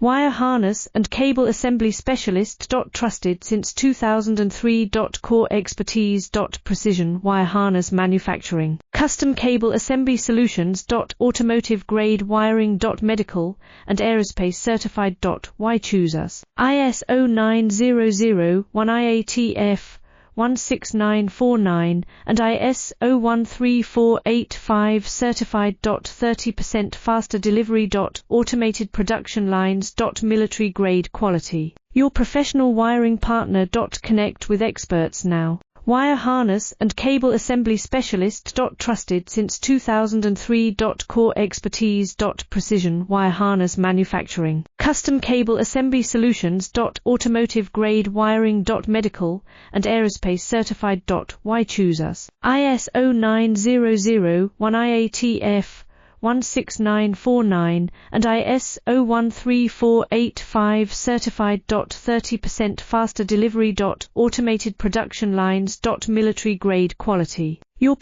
Wire harness and cable assembly specialist. Trusted since 2003. Core expertise. Precision wire harness manufacturing. Custom cable assembly solutions. Automotive grade wiring. Medical and aerospace certified. Why choose us? ISO 9001-IATF-16949 and ISO 13485 certified. 30% faster delivery. Automated production lines. Military grade quality. Your professional wiring partner. Connect with experts now. Wire harness and cable assembly specialist. Trusted since 2003. Core expertise. Precision wire harness manufacturing. Custom cable assembly solutions. Automotive grade wiring. Medical and aerospace certified. Why choose us? ISO 9001-IATF-16949 and ISO 13485 certified. 30% faster delivery. Automated production lines. Military grade quality. Your